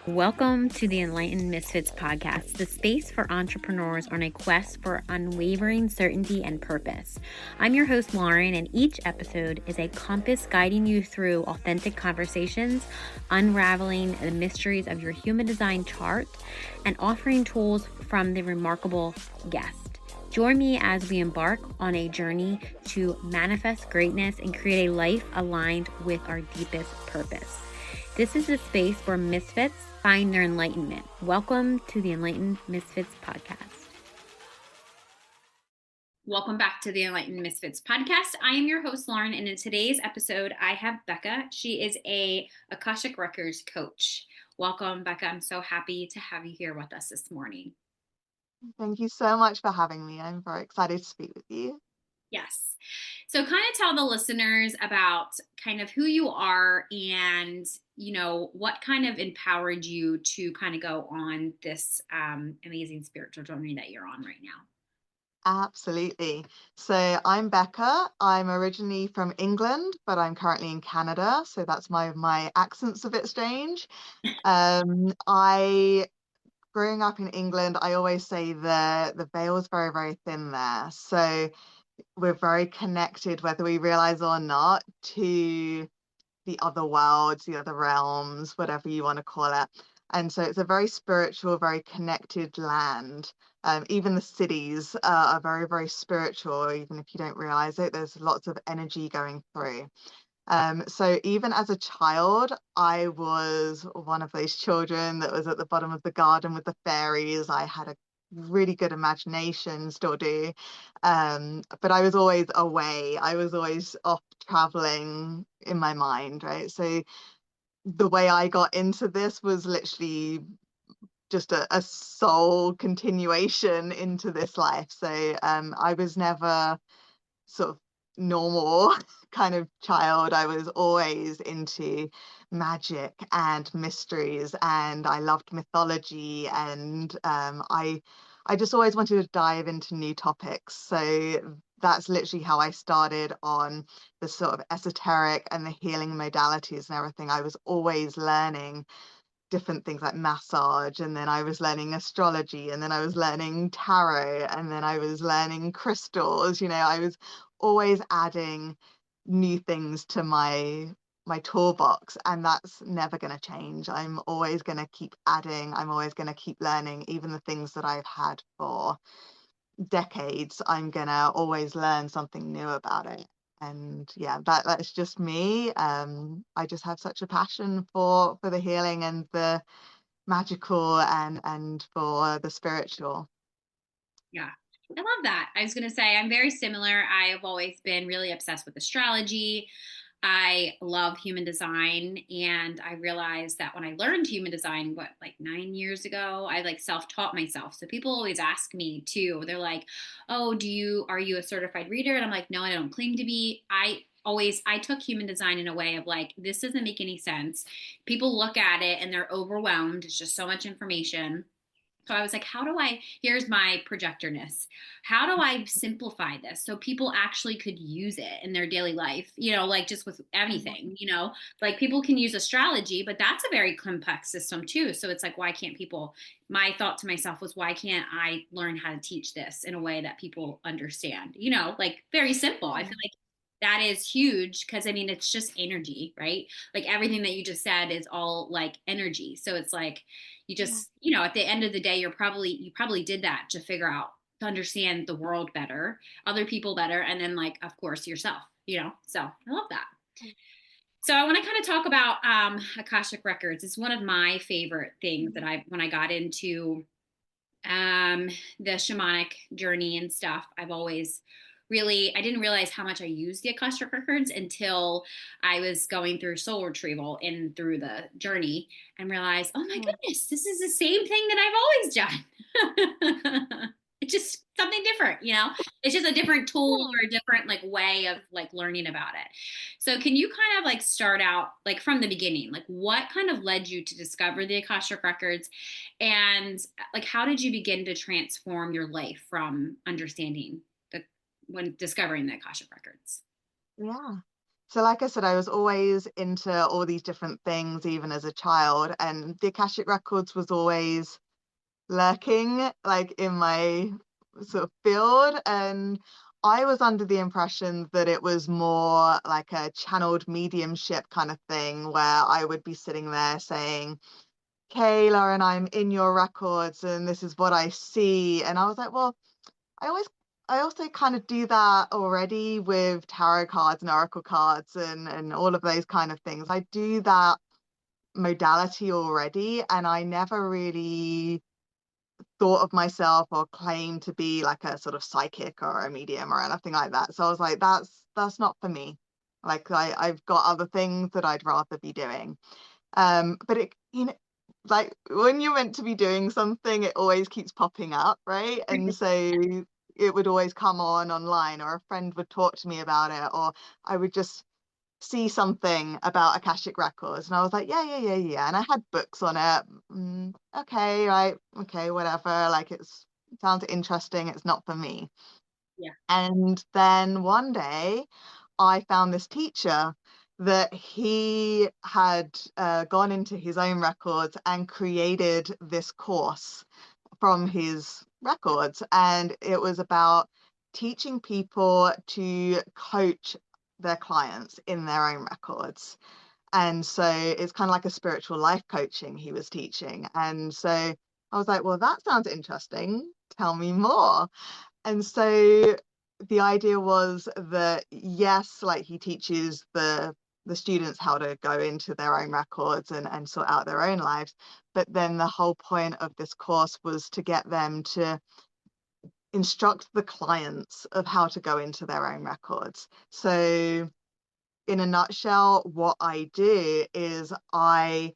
Welcome to the Enlightened Misfits podcast, the space for entrepreneurs on a quest for unwavering certainty and purpose. I'm your host, Lauren, and each episode is a compass guiding you through authentic conversations, unraveling the mysteries of your human design chart, and offering tools from the remarkable guest. Join me as we embark on a journey to manifest greatness and create a life aligned with our deepest purpose. This is the space where misfits find their enlightenment. Welcome to the Enlightened Misfits podcast. Welcome back to the Enlightened Misfits podcast. I am your host, Lauren, and in today's episode, I have Becca. She is a Akashic Records coach. Welcome, Becca. I'm so happy to have you here with us this morning. Thank you so much for having me. I'm very excited to speak with you. Yes. So kind of tell the listeners about kind of who you are and, what kind of empowered you to kind of go on this amazing spiritual journey that you're on right now. Absolutely. So I'm Becca. I'm originally from England, but I'm currently in Canada. So that's my accent's a bit strange. I growing up in England, I always say the veil is very, very thin there. So we're very connected, whether we realize or not, to the other worlds, the other realms, whatever you want to call it. And so it's a very spiritual, very connected land. Even the cities are very, very spiritual, even if you don't realize it. There's lots of energy going through. So even as a child, I was one of those children that was at the bottom of the garden with the fairies. I had a really good imagination, still do. But I was always away. I was always off traveling in my mind, right? So the way I got into this was literally just a soul continuation into this life. So I was never sort of normal kind of child. I was always into magic and mysteries, and I loved mythology, and I just always wanted to dive into new topics. So that's literally how I started on the sort of esoteric and the healing modalities and everything. I was always learning different things like massage, and then I was learning astrology, and then I was learning tarot, and then I was learning crystals. I was always adding new things to my toolbox, and that's never going to change. I'm always going to keep adding. I'm always going to keep learning, even the things that I've had for decades. I'm going to always learn something new about it. And yeah, that's just me. I just have such a passion for the healing and the magical and for the spiritual. Yeah, I love that. I was going to say, I'm very similar. I have always been really obsessed with astrology. I love human design. And I realized that when I learned human design, like 9 years ago, I like self-taught myself. So people always ask me too, they're like, oh, are you a certified reader? And I'm like, no, I don't claim to be. I took human design in a way of like, this doesn't make any sense. People look at it and they're overwhelmed. It's just so much information. So I was like, here's my projectorness. How do I simplify this so people actually could use it in their daily life? Like just with anything, like people can use astrology, but that's a very complex system too. So it's like, my thought to myself was, why can't I learn how to teach this in a way that people understand? Like very simple. I feel like that is huge because I mean, it's just energy, right? Like everything that you just said is all like energy. So it's like, you just at the end of the day you probably did that to figure out, to understand the world better, other people better, and then like of course yourself, so I love that. So I want to kind of talk about Akashic Records. It's one of my favorite things that when I got into the shamanic journey and stuff, I've always I didn't realize how much I used the Akashic Records until I was going through soul retrieval and through the journey and realized, oh my goodness, this is the same thing that I've always done. It's just something different, it's just a different tool or a different like way of like learning about it. So can you kind of like start out like from the beginning, like what kind of led you to discover the Akashic Records, and like how did you begin to transform your life from understanding when discovering the Akashic Records? Yeah. So, like I said, I was always into all these different things, even as a child, and the Akashic Records was always lurking, like in my sort of field. And I was under the impression that it was more like a channeled mediumship kind of thing, where I would be sitting there saying, "Okay, Lauren, I'm in your records, and this is what I see." And I was like, well, I always I also kind of do that already with tarot cards and oracle cards and all of those kind of things. I do that modality already, and I never really thought of myself or claimed to be like a sort of psychic or a medium or anything like that. So I was like, that's not for me. Like I've got other things that I'd rather be doing. But it, like when you're meant to be doing something, it always keeps popping up, right? And so it would always come on online, or a friend would talk to me about it, or I would just see something about Akashic Records, and I was like, yeah, yeah, yeah, yeah. And I had books on it. Okay, right, okay, whatever. Like it sounds interesting. It's not for me. Yeah. And then one day I found this teacher that he had gone into his own records and created this course from his records. And it was about teaching people to coach their clients in their own records. And so it's kind of like a spiritual life coaching he was teaching. And so I was like, well, that sounds interesting. Tell me more. And so the idea was that yes, like he teaches the students how to go into their own records and sort out their own lives. But then the whole point of this course was to get them to instruct the clients of how to go into their own records. So in a nutshell, what I do is I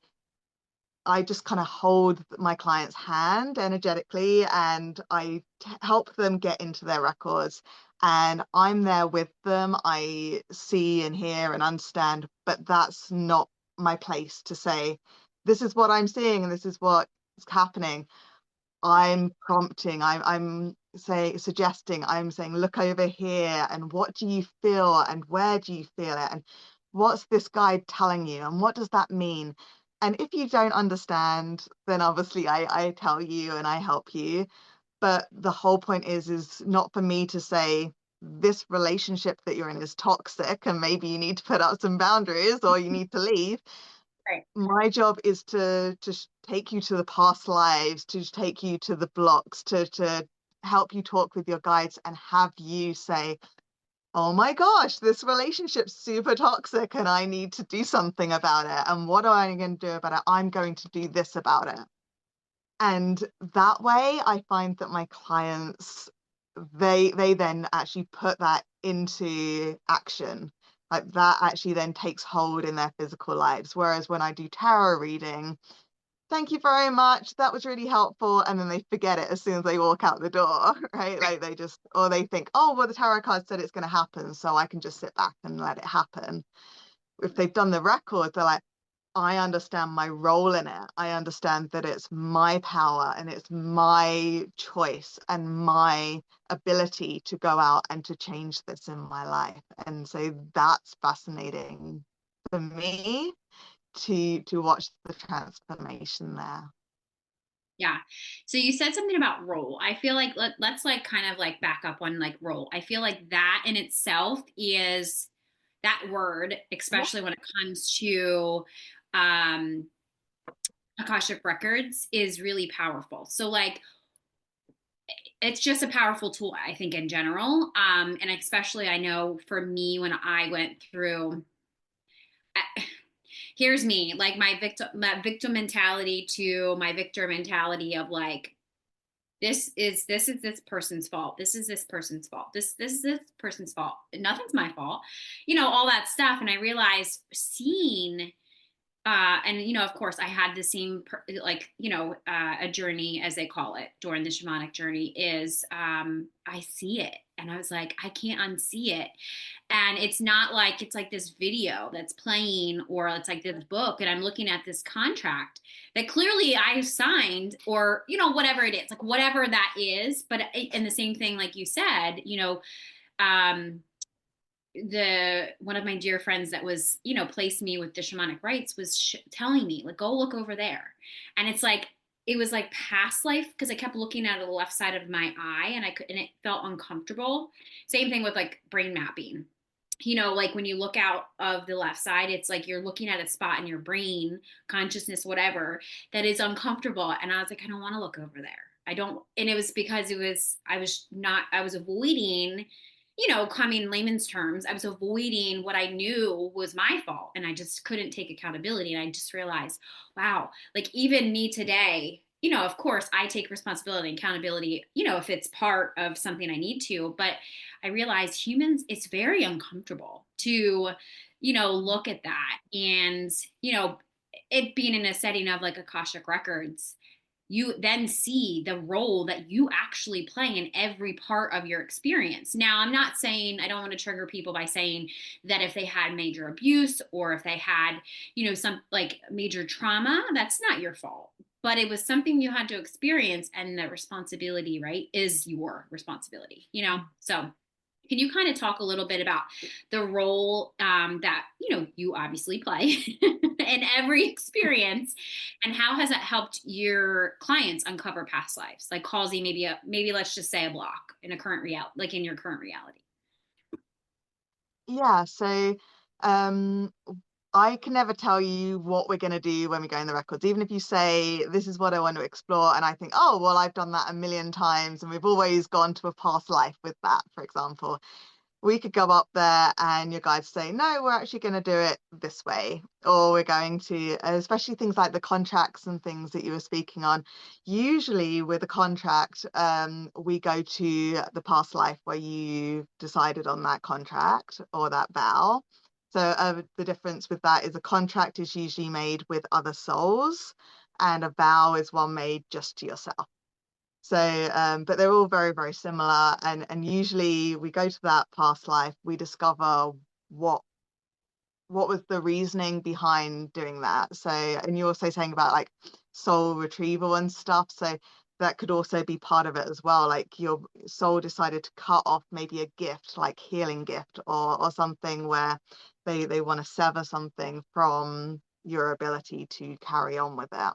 just kind of hold my client's hand energetically, and I help them get into their records. And I'm there with them. I see and hear and understand, but that's not my place to say, this is what I'm seeing and this is what's happening. I'm prompting, I'm suggesting, I'm saying, look over here, and what do you feel, and where do you feel it, and what's this guide telling you, and what does that mean? And if you don't understand, then obviously I tell you and I help you. But the whole point is not for me to say this relationship that you're in is toxic and maybe you need to put up some boundaries or you need to leave. Right. My job is to take you to the past lives, to take you to the blocks, to help you talk with your guides and have you say, oh my gosh, this relationship's super toxic and I need to do something about it. And what am I going to do about it? I'm going to do this about it. And that way I find that my clients, they then actually put that into action. Like that actually then takes hold in their physical lives. Whereas when I do tarot reading, thank you very much, that was really helpful, and then they forget it as soon as they walk out the door, right? Right. Like they just, or they think, oh well, the tarot card said it's going to happen, so I can just sit back and let it happen. If they've done the record, they're like, I understand my role in it. I understand that it's my power and it's my choice and my ability to go out and to change this in my life. And so that's fascinating for me to watch the transformation there. Yeah. So you said something about role. I feel like let's like kind of like back up on like role. I feel like that in itself is that word, Yeah. especially when it comes to um Akashic records, is really powerful. So like it's just a powerful tool, I think, in general. And especially I know for me when I went through here's me, like my victim mentality to my victor mentality of like this is this person's fault. This is this person's fault. This is this person's fault. Nothing's my fault. All that stuff. And I realized seeing and of course I had the same a journey as they call it during the shamanic journey is I see it and I was like I can't unsee it, and it's not like it's like this video that's playing or it's like this book and I'm looking at this contract that clearly I signed or whatever it is, like whatever that is. But and the same thing like you said, um the one of my dear friends that was, placed me with the shamanic rites was telling me, like, go look over there. And it's like, it was like past life because I kept looking at the left side of my eye and and it felt uncomfortable. Same thing with like brain mapping. Like when you look out of the left side, it's like you're looking at a spot in your brain, consciousness, whatever, that is uncomfortable. And I was like, I don't want to look over there. I don't. And it was because I was avoiding, coming in layman's terms, I was avoiding what I knew was my fault. And I just couldn't take accountability. And I just realized, wow, like even me today, of course I take responsibility and accountability, if it's part of something I need to, but I realize humans, it's very uncomfortable to, look at that. And, it being in a setting of like Akashic records, you then see the role that you actually play in every part of your experience. Now, I'm not saying, I don't want to trigger people by saying that if they had major abuse or if they had, some like major trauma, that's not your fault. But it was something you had to experience, and the responsibility, right, is your responsibility. So can you kind of talk a little bit about the role that you obviously play in every experience, and how has that helped your clients uncover past lives, like causing maybe let's just say a block in a current reality, like in your current reality? Yeah, so um, I can never tell you what we're going to do when we go in the records, even if you say, this is what I want to explore. And I think, oh, well, I've done that a million times. And we've always gone to a past life with that, for example. We could go up there and your guides say, no, we're actually going to do it this way. Or we're going to, especially things like the contracts and things that you were speaking on. Usually with a contract, we go to the past life where you decided on that contract or that vow. So the difference with that is a contract is usually made with other souls, and a vow is one made just to yourself. So, but they're all very, very similar. And usually we go to that past life, we discover what what was the reasoning behind doing that. So, and you're also saying about like soul retrieval and stuff. So that could also be part of it as well. Like your soul decided to cut off maybe a gift, like healing gift or something where they want to sever something from your ability to carry on with it.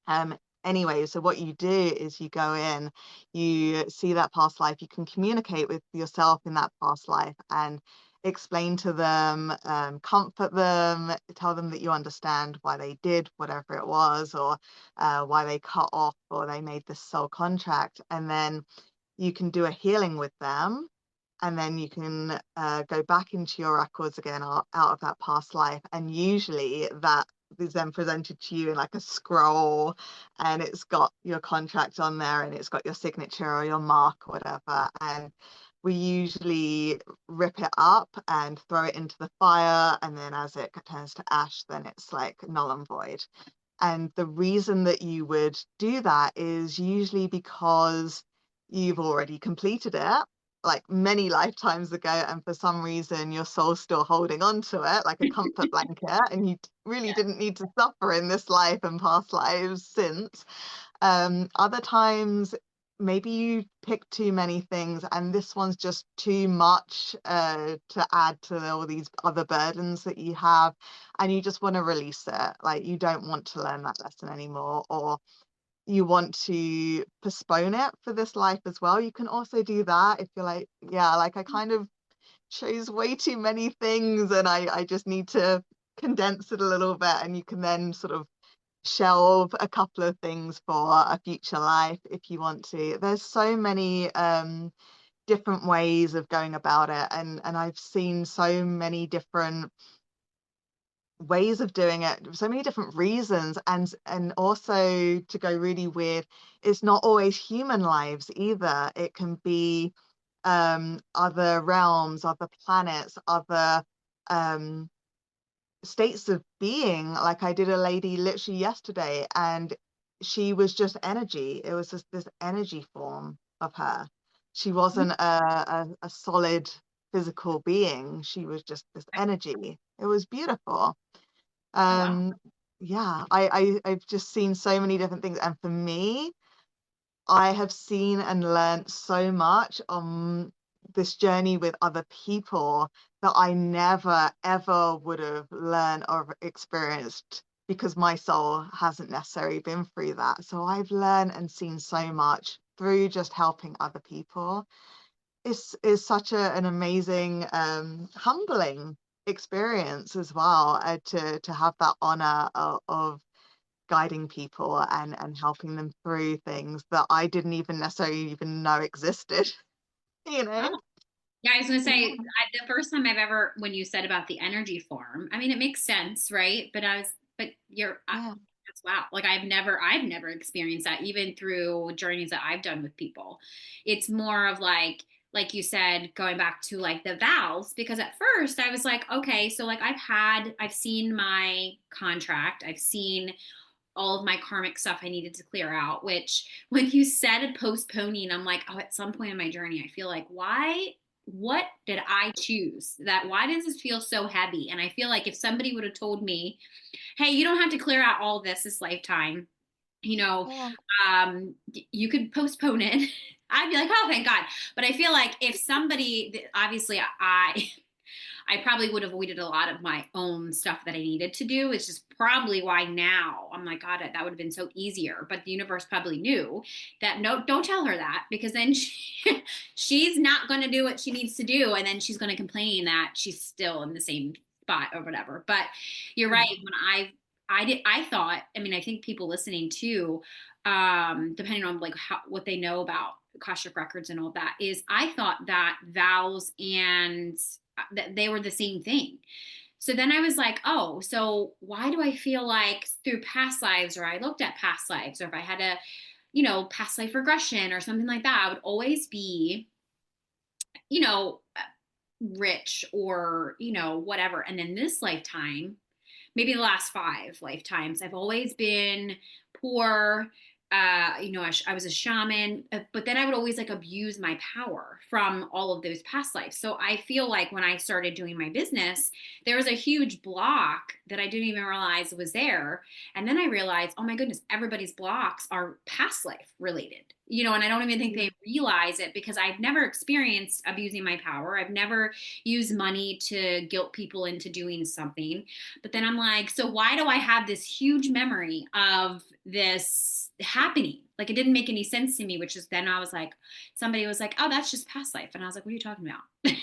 Um, anyway, so what you do is you go in, you see that past life, you can communicate with yourself in that past life and explain to them, comfort them, tell them that you understand why they did whatever it was, or why they cut off or they made this soul contract. And then you can do a healing with them, and then you can go back into your records again out of that past life. And usually that is then presented to you in like a scroll, and it's got your contract on there and it's got your signature or your mark or whatever. And we usually rip it up and throw it into the fire, and then as it turns to ash, then it's like null and void. And the reason that you would do that is usually because you've already completed it, like many lifetimes ago, and for some reason your soul's still holding on to it like a comfort blanket, and you really didn't need to suffer in this life and past lives since. Other times, maybe you pick too many things, and this one's just too much to add to all these other burdens that you have, and you just want to release it. Like you don't want to learn that lesson anymore, or you want to postpone it for this life as well. You can also do that if you're like, yeah, like I kind of chose way too many things, and I just need to condense it a little bit, and you can then sort of shelve a couple of things for a future life if you want to. There's so many different ways of going about it, and I've seen so many different ways of doing it, so many different reasons, and also to go really weird, it's not always human lives either. It can be other realms, other planets, other um states of being. Like I did a lady literally yesterday, and she was just energy. It was just this energy form of her. She wasn't a solid physical being. She was just this energy. It was beautiful. Oh, wow. um yeah, I've just seen so many different things, and for me, I have seen and learned so much on this journey with other people that I never ever would have learned or experienced because my soul hasn't necessarily been through that. So I've learned and seen so much through just helping other people. It's such an amazing, humbling experience as well, to have that honor of guiding people and helping them through things that I didn't even necessarily even know existed, you know? Yeah, I was gonna say Yeah. the first time I've ever, when you said about the energy form, I mean, it makes sense, right? But Yeah. that's wow. Like I've never experienced that, even through journeys that I've done with people. It's more of like you said, going back to like the vows, because at first I was like, okay, so like I've seen my contract, I've seen all of my karmic stuff I needed to clear out, which when you said postponing, I'm like, oh, at some point in my journey, I feel like, what did I choose? Why does this feel so heavy? And I feel like if somebody would have told me, hey, you don't have to clear out all this lifetime, you know, Yeah. you could postpone it. I'd be like, oh, thank God. But I feel like if somebody, obviously, I probably would have avoided a lot of my own stuff that I needed to do. It's just probably why now I'm like, God, that would have been so easier. But the universe probably knew that no, don't tell her that, because then she's not going to do what she needs to do. And then she's going to complain that she's still in the same spot or whatever. But you're right. Yeah. I thought, I mean, I think people listening too, depending on like what they know about Akashic records and all that, is I thought that vows and that they were the same thing. So then I was like, oh, so why do I feel like through past lives, or I looked at past lives, or if I had a, past life regression or something like that, I would always be, you know, rich or, whatever. And in this lifetime, maybe the last 5 lifetimes, I've always been poor. I was a shaman, but then I would always like abuse my power from all of those past lives. So I feel like when I started doing my business, there was a huge block that I didn't even realize was there. And then I realized, oh my goodness, everybody's blocks are past life related. And I don't even think they realize it, because I've never experienced abusing my power. I've never used money to guilt people into doing something. But then I'm like, so why do I have this huge memory of this happening? Like, it didn't make any sense to me, which is then I was like, somebody was like, oh, that's just past life. And I was like, what are you talking about?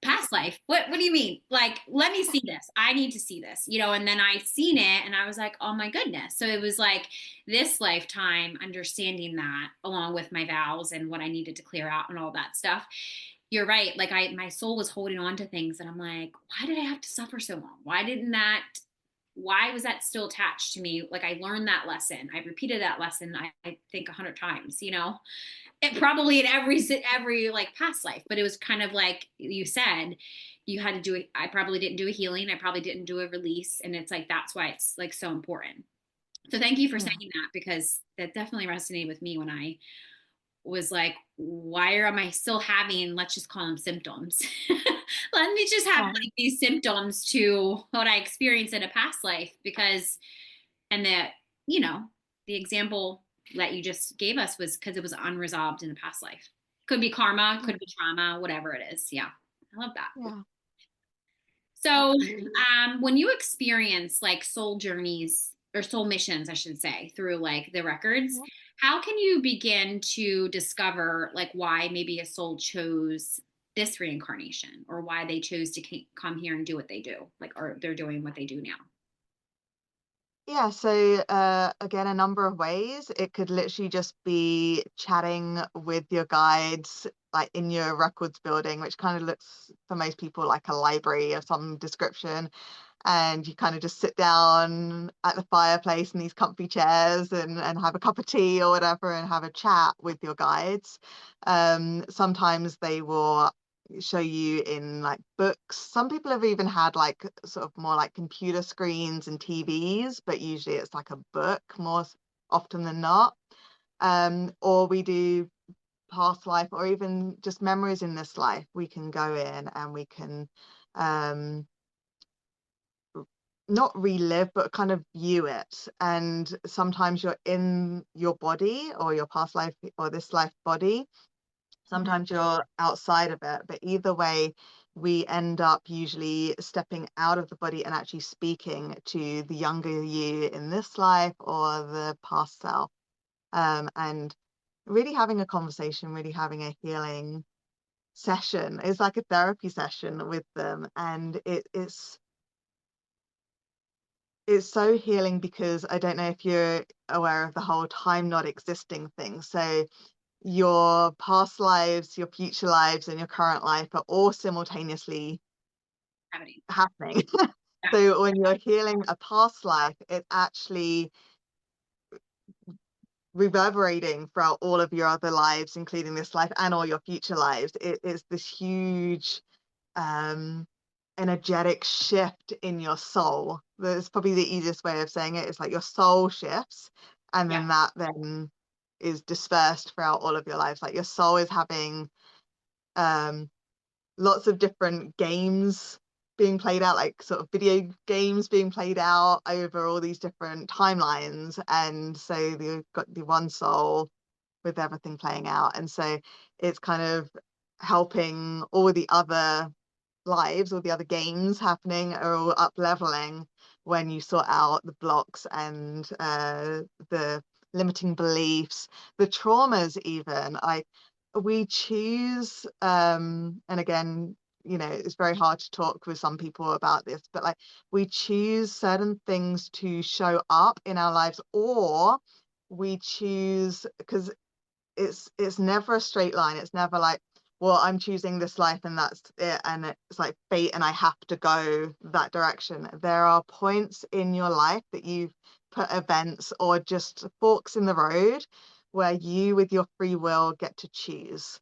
Past life? What do you mean? Like, let me see this. I need to see this, and then I seen it and I was like, oh my goodness. So it was like this lifetime understanding that, along with my vows and what I needed to clear out and all that stuff. You're right. Like my soul was holding on to things and I'm like, why did I have to suffer so long? Why was that still attached to me? Like, I learned that lesson. I repeated that lesson, I think 100 times, it probably in every like past life, but it was kind of like you said, you had to do it. I probably didn't do a healing. I probably didn't do a release. And it's like, that's why it's like so important. So thank you for Yeah. saying that, because that definitely resonated with me when I was like, why am I still having, let's just call them symptoms. Let me just have Yeah. like these symptoms to what I experienced in a past life, because, and that, you know, the example that you just gave us was because it was unresolved in the past life. Could be karma, Yeah. could be trauma, whatever it is. Yeah. I love that. Yeah. So, Absolutely. when you experience like soul journeys or soul missions, I should say, through like the records, Yeah. how can you begin to discover like why maybe a soul chose this reincarnation, or why they chose to come here and do what they do, like, or they're doing what they do now? Yeah, so again, a number of ways. It could literally just be chatting with your guides, like in your records building, which kind of looks for most people like a library of some description. And you kind of just sit down at the fireplace in these comfy chairs and have a cup of tea or whatever and have a chat with your guides. Sometimes they will show you in like books. Some people have even had like sort of more like computer screens and TVs, but usually it's like a book more often than not. Or we do past life or even just memories in this life. We can go in and we can um not relive but kind of view it, and sometimes you're in your body or your past life or this life body, Mhm. Sometimes you're outside of it, but either way, we end up usually stepping out of the body and actually speaking to the younger you in this life or the past self, and really having a conversation, really having a healing session. It's like a therapy session with them, and it's so healing because I don't know if you're aware of the whole time not existing thing. So your past lives, your future lives, and your current life are all simultaneously Happening. happening. Yeah. So when you're healing a past life, it's actually reverberating throughout all of your other lives, including this life and all your future lives. It is this huge um, energetic shift in your soul. That's probably the easiest way of saying it. It's like your soul shifts, and Yeah. then that then is dispersed throughout all of your lives. Like your soul is having um, lots of different games being played out, like sort of video games being played out over all these different timelines. And so you've got the one soul with everything playing out. And so it's kind of helping all the other lives, all the other games happening are all up leveling when you sort out the blocks and the limiting beliefs, the traumas, even. Like we choose, and again, you know, it's very hard to talk with some people about this, but like we choose certain things to show up in our lives, or we choose because it's never a straight line. It's never like, well, I'm choosing this life and that's it, and it's like fate and I have to go that direction. There are points in your life that you've put events or just forks in the road where you with your free will get to choose.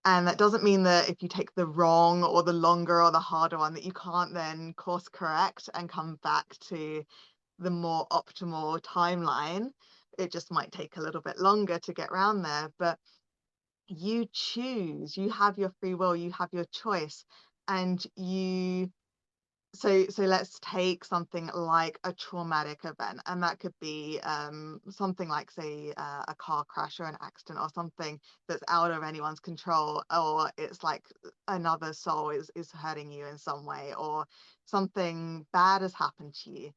And that doesn't mean that if you take the wrong or the longer or the harder one that you can't then course correct and come back to the more optimal timeline. It just might take a little bit longer to get around there, but you choose, you have your free will, you have your choice. And you so let's take something like a traumatic event, and that could be something like, say, a car crash or an accident or something that's out of anyone's control, or it's like another soul is hurting you in some way, or something bad has happened to you.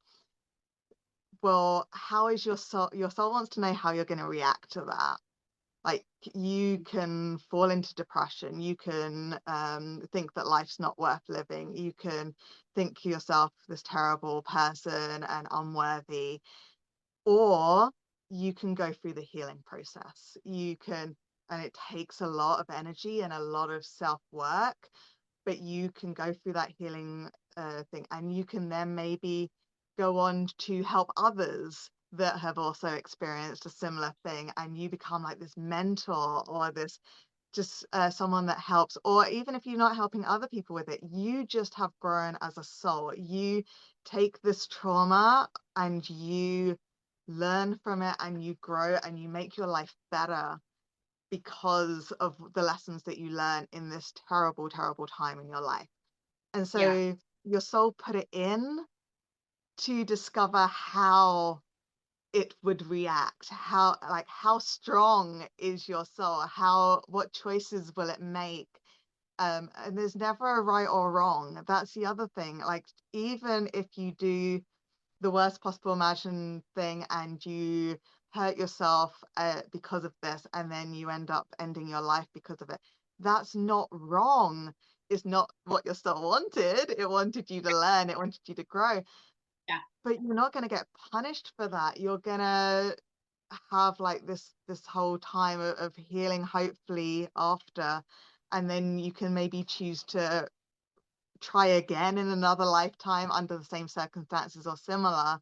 Well, how is your soul wants to know how you're going to react to that. Like you can fall into depression, you can think that life's not worth living, you can think yourself this terrible person and unworthy, or you can go through the healing process. You can, and it takes a lot of energy and a lot of self work, but you can go through that healing thing, and you can then maybe go on to help others that have also experienced a similar thing, and you become like this mentor or this just someone that helps. Or even if you're not helping other people with it, you just have grown as a soul. You take this trauma and you learn from it and you grow and you make your life better because of the lessons that you learn in this terrible, terrible time in your life. And Yeah. so your soul put it in to discover how it would react, how strong is your soul, how what choices will it make. And there's never a right or wrong. That's the other thing. Like even if you do the worst possible imagined thing and you hurt yourself because of this, and then you end up ending your life because of it, that's not wrong. It's not what your soul wanted. It wanted you to learn, it wanted you to grow, Yeah. but you're not going to get punished for that. You're going to have like this whole time of healing hopefully after, and then you can maybe choose to try again in another lifetime under the same circumstances or similar,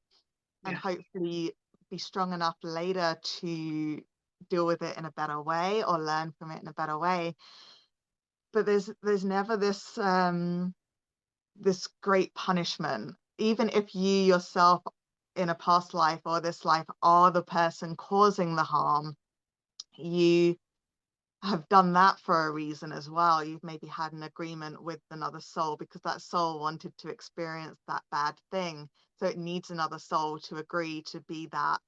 and Yeah. hopefully be strong enough later to deal with it in a better way or learn from it in a better way. But there's never this great punishment, even if you yourself in a past life or this life are the person causing the harm. You have done that for a reason as well. You've maybe had an agreement with another soul because that soul wanted to experience that bad thing, so it needs another soul to agree to be that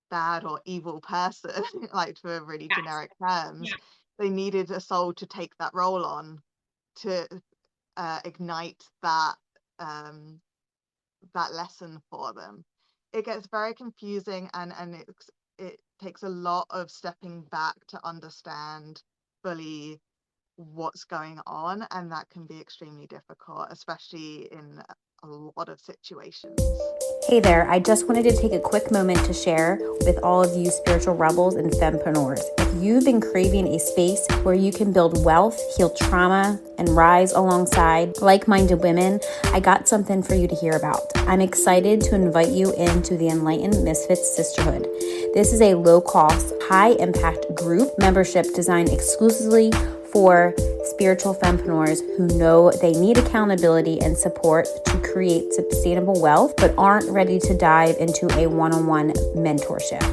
bad or evil person, like for really Yes. generic terms. Yeah. they needed a soul to take that role on to ignite that lesson for them. It gets very confusing, and it takes a lot of stepping back to understand fully what's going on, and that can be extremely difficult, especially in a lot of situations. Hey there, I just wanted to take a quick moment to share with all of you spiritual rebels and fempreneurs. If you've been craving a space where you can build wealth, heal trauma, and rise alongside like-minded women, I got something for you to hear about. I'm excited to invite you into the Enlightened Misfits Sisterhood. This is a low-cost, high-impact group membership designed exclusively for spiritual fempreneurs who know they need accountability and support to create sustainable wealth, but aren't ready to dive into a one-on-one mentorship.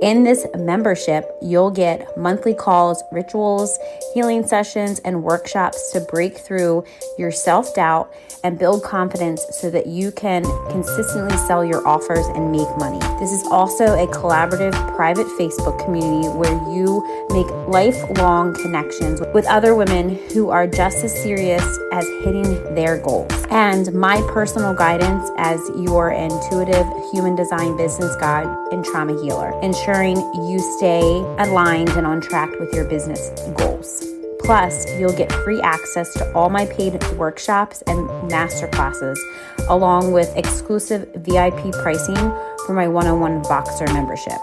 In this membership, you'll get monthly calls, rituals, healing sessions, and workshops to break through your self-doubt and build confidence so that you can consistently sell your offers and make money. This is also a collaborative private Facebook community where you make lifelong connections with other women who are just as serious as hitting their goals. And my personal guidance as your intuitive human design business guide and trauma healer, ensuring you stay aligned and on track with your business goals. Plus, you'll get free access to all my paid workshops and masterclasses, along with exclusive VIP pricing for my one-on-one Voxer membership.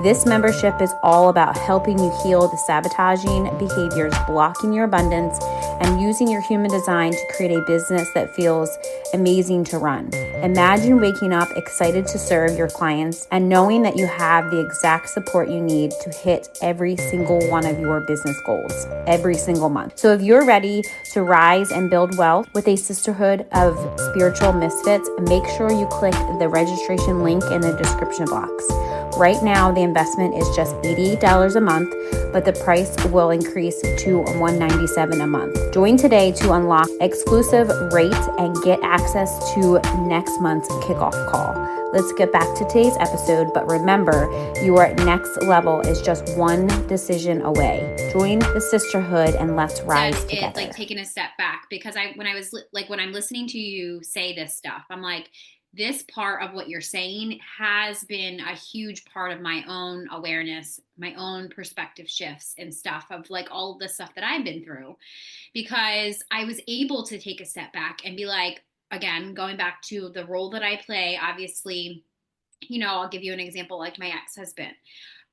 This membership is all about helping you heal the sabotaging behaviors blocking your abundance and using your human design to create a business that feels amazing to run. Imagine waking up excited to serve your clients and knowing that you have the exact support you need to hit every single one of your business goals every single month. So if you're ready to rise and build wealth with a sisterhood of spiritual misfits, make sure you click the registration link in the description box. Right now, the investment is just $88 a month, but the price will increase to $197 a month. Join today to unlock exclusive rates and get access to next month's kickoff call. Let's get back to today's episode, but remember, your next level is just one decision away. Join the sisterhood and let's rise together. It, like, taking a step back, because when I'm listening to you say this stuff, I'm like, this part of what you're saying has been a huge part of my own awareness, my own perspective shifts and stuff of like all of the stuff that I've been through, because I was able to take a step back and be like, again, going back to the role that I play, obviously, I'll give you an example, like my ex-husband.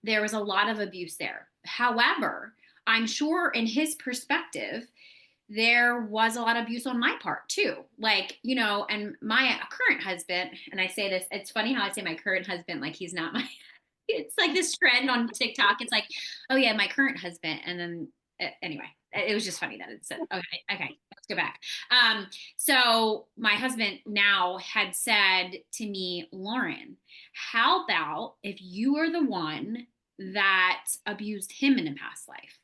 There was a lot of abuse there. However, I'm sure in his perspective, there was a lot of abuse on my part too. Like, and my current husband, and I say this, it's funny how I say my current husband, like he's not my, it's like this trend on TikTok. It's like, oh yeah, my current husband. And then anyway, it was just funny that it said, okay, let's go back. So my husband now had said to me, Lauren, how about if you are the one that abused him in a past life?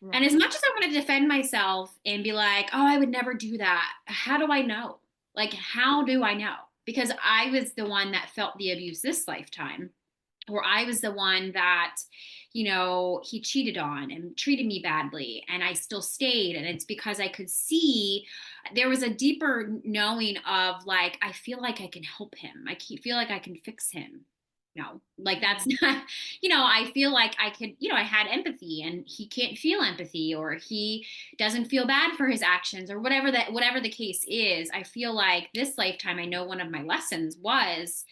Yeah. And as much as I want to defend myself and be like, oh, I would never do that, how do I know? Like, how do I know? Because I was the one that felt the abuse this lifetime, or I was the one that, he cheated on and treated me badly, and I still stayed. And it's because I could see there was a deeper knowing of like, I feel like I can help him. I feel like I can fix him. No, like that's not, I feel like I could, I had empathy, and he can't feel empathy, or he doesn't feel bad for his actions, or whatever the case is. I feel like this lifetime, I know one of my lessons was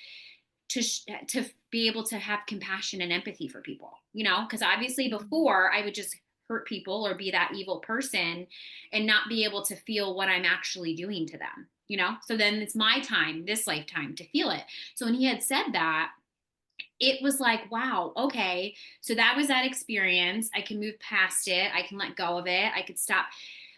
to be able to have compassion and empathy for people, because obviously before I would just hurt people or be that evil person and not be able to feel what I'm actually doing to them, so then it's my time, this lifetime, to feel it. So when he had said that, it was like, wow, okay. So that was that experience. I can move past it. I can let go of it. I could stop.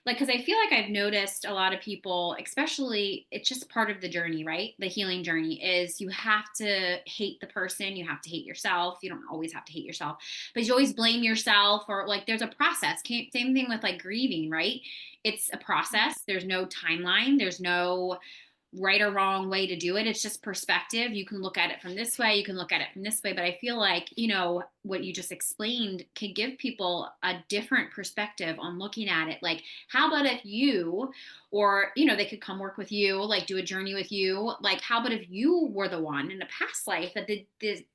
Like, because I feel like I've noticed a lot of people, especially, it's just part of the journey, right? The healing journey is you have to hate the person. You have to hate yourself. You don't always have to hate yourself, but you always blame yourself, or like there's a process. Same thing with like grieving, right? It's a process. There's no timeline. There's no right or wrong way to do it. It's just perspective. You can look at it from this way, you can look at it from this way. But I feel like, what you just explained can give people a different perspective on looking at it. Like, how about if you, or, they could come work with you, like do a journey with you. Like, how about if you were the one in a past life that did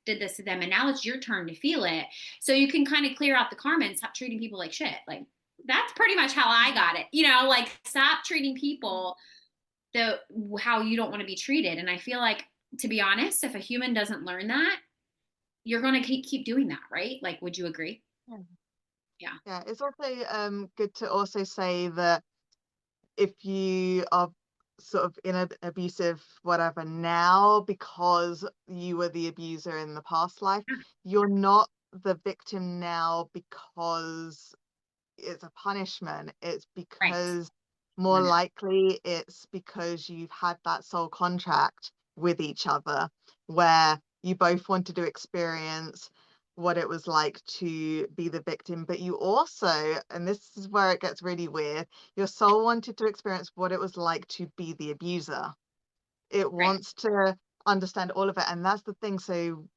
this to them, and now it's your turn to feel it. So you can kind of clear out the karma and stop treating people like shit. Like, that's pretty much how I got it. Like, stop treating people the how you don't want to be treated. And I feel like, to be honest, if a human doesn't learn that, you're going to keep doing that, right? Like, would you agree? Yeah. Yeah. Yeah, it's also good to also say that if you are sort of in an abusive whatever now because you were the abuser in the past life, you're not the victim now because it's a punishment. It's Right. because more likely it's because you've had that soul contract with each other where you both wanted to experience what it was like to be the victim, but you also, and this is where it gets really weird, your soul wanted to experience what it was like to be the abuser. It Right. wants to understand all of it, and that's the thing. So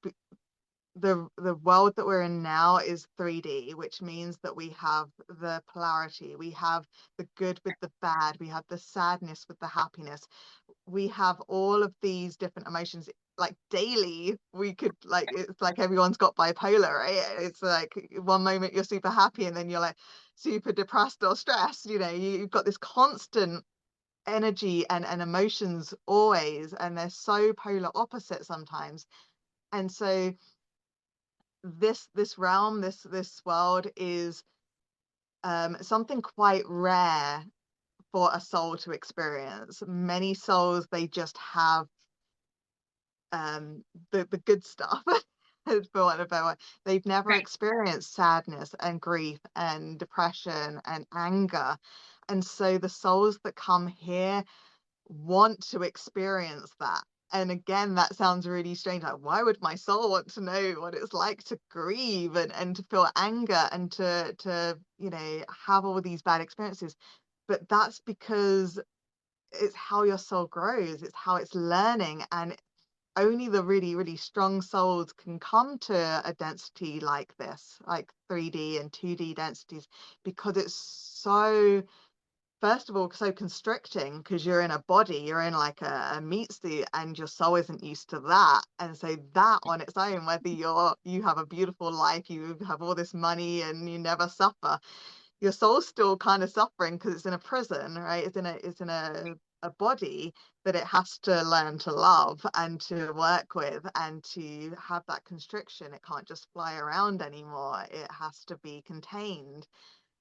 the world that we're in now is 3D, which means that we have the polarity, we have the good with the bad, we have the sadness with the happiness, we have all of these different emotions. Like daily, we could like, it's like everyone's got bipolar, right? It's like one moment you're super happy and then you're like super depressed or stressed. You've got this constant energy and emotions always, and they're so polar opposite sometimes. And so this realm, this world is something quite rare for a soul to experience. Many souls, they just have the good stuff, for want of a better word. They've never Right. experienced sadness and grief and depression and anger. And so the souls that come here want to experience that. And again, that sounds really strange. Like, why would my soul want to know what it's like to grieve and to feel anger and to have all these bad experiences? But that's because it's how your soul grows, it's how it's learning. And only the really, really strong souls can come to a density like this, like 3D and 2D densities, because it's so, first of all, so constricting, because you're in a body, you're in like a meat suit, and your soul isn't used to that. And so that on its own, whether you have a beautiful life, you have all this money and you never suffer, your soul's still kind of suffering because it's in a prison, right? It's in a body that it has to learn to love and to work with, and to have that constriction. It can't just fly around anymore. It has to be contained.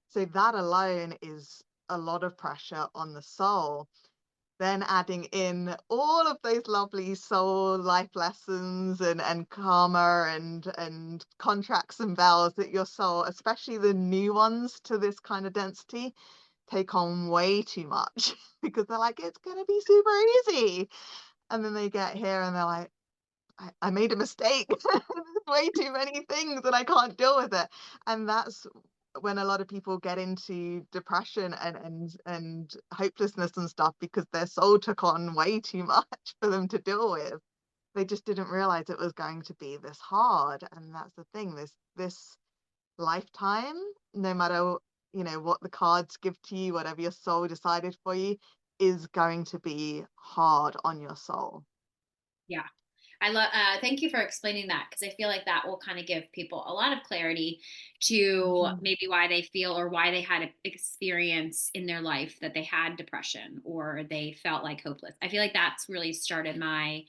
So that alone is a lot of pressure on the soul. Then adding in all of those lovely soul life lessons and karma and contracts and vows that your soul, especially the new ones to this kind of density, take on way too much because they're like, it's going to be super easy. And then they get here and they're like, I made a mistake. There's way too many things and I can't deal with it. And that's when a lot of people get into depression and hopelessness and stuff, because their soul took on way too much for them to deal with. They just didn't realize it was going to be this hard. And that's the thing, this lifetime, no matter what the cards give to you, whatever your soul decided for you, is going to be hard on your soul. Yeah. I love, thank you for explaining that, because I feel like that will kind of give people a lot of clarity to Mhm. maybe why they feel, or why they had an experience in their life that they had depression or they felt like hopeless. I feel like that's really started my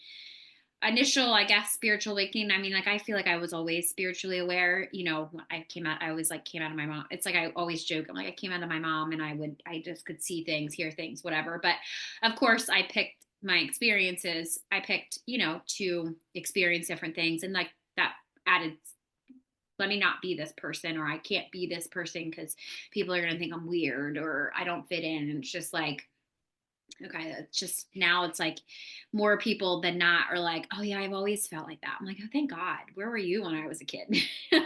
initial, I guess, spiritual awakening. I mean, like, I feel like I was always spiritually aware. I always like came out of my mom. It's like, I always joke, I'm like, I came out of my mom and I just could see things, hear things, whatever. But of course, I picked my experiences. I picked, to experience different things. And like that added, let me not be this person, or I can't be this person because people are going to think I'm weird or I don't fit in. And it's just like, Okay, it's just now it's like more people than not are like, oh yeah, I've always felt like that. I'm like, oh thank God. Where were you when I was a kid? Yeah.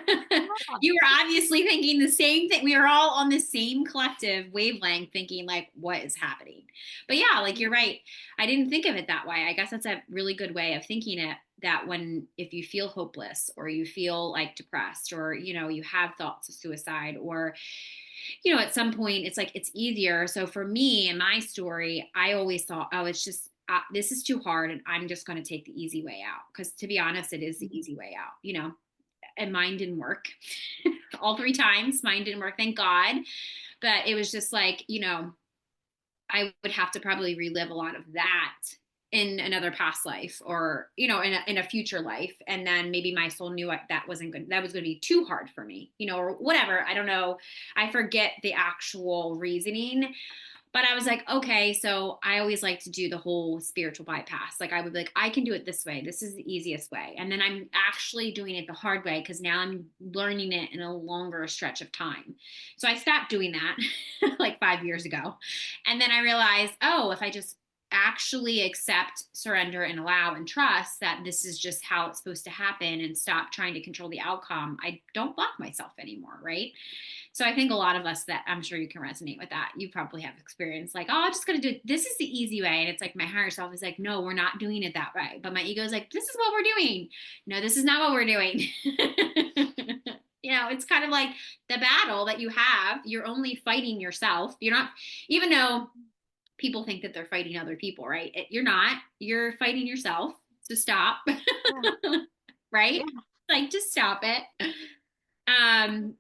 You were obviously thinking the same thing. We were all on the same collective wavelength thinking like, what is happening? But yeah, like you're right. I didn't think of it that way. I guess that's a really good way of thinking it, that when if you feel hopeless or you feel like depressed or you have thoughts of suicide or at some point it's like it's easier. So for me in my story, I always thought, oh, it's just this is too hard and I'm just going to take the easy way out. Because to be honest, it is the easy way out, and mine didn't work. All three times, mine didn't work, thank God. But it was just like, I would have to probably relive a lot of that in another past life or in a future life, and then maybe my soul knew that wasn't good, that was going to be too hard for me, or whatever. I don't know, I forget the actual reasoning. But I was like, okay, so I always like to do the whole spiritual bypass. Like I would be like, I can do it this way. This is the easiest way. And then I'm actually doing it the hard way because now I'm learning it in a longer stretch of time. So I stopped doing that like 5 years ago. And then I realized, oh, if I just actually accept, surrender, and allow and trust that this is just how it's supposed to happen and stop trying to control the outcome, I don't block myself anymore, right? So I think a lot of us, that I'm sure you can resonate with that. You probably have experience like, oh, I'm just going to do it. This is the easy way. And it's like my higher self is like, no, we're not doing it that way. But my ego is like, this is what we're doing. No, this is not what we're doing. It's kind of like the battle that you have. You're only fighting yourself. You're not, even though people think that they're fighting other people, right? You're not. You're fighting yourself. So stop. Yeah. Right? Yeah. Like, just stop it. Um,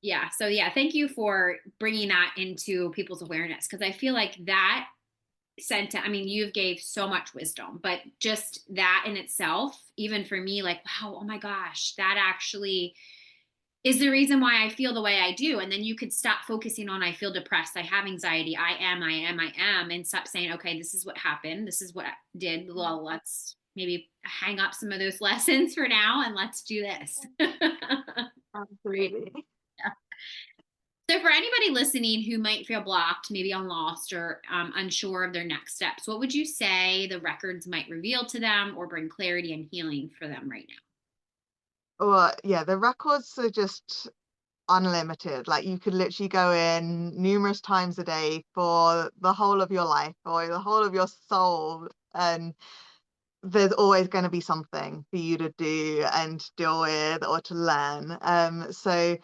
yeah. So yeah, thank you for bringing that into people's awareness because I feel like that sentence. I mean, you've gave so much wisdom, but just that in itself, even for me, like, wow, oh my gosh, that actually is the reason why I feel the way I do. And then you could stop focusing on, I feel depressed, I have anxiety, I am, and stop saying, okay, this is what happened. This is what I did. Well, let's maybe hang up some of those lessons for now and let's do this. Absolutely. So, for anybody listening who might feel blocked, maybe on lost or unsure of their next steps, what would you say the records might reveal to them or bring clarity and healing for them right Well, yeah, the records are just unlimited. Like you could literally go in numerous times a day for the whole of your life or the whole of your soul, and there's always going to be something for you to do and deal with or to learn. So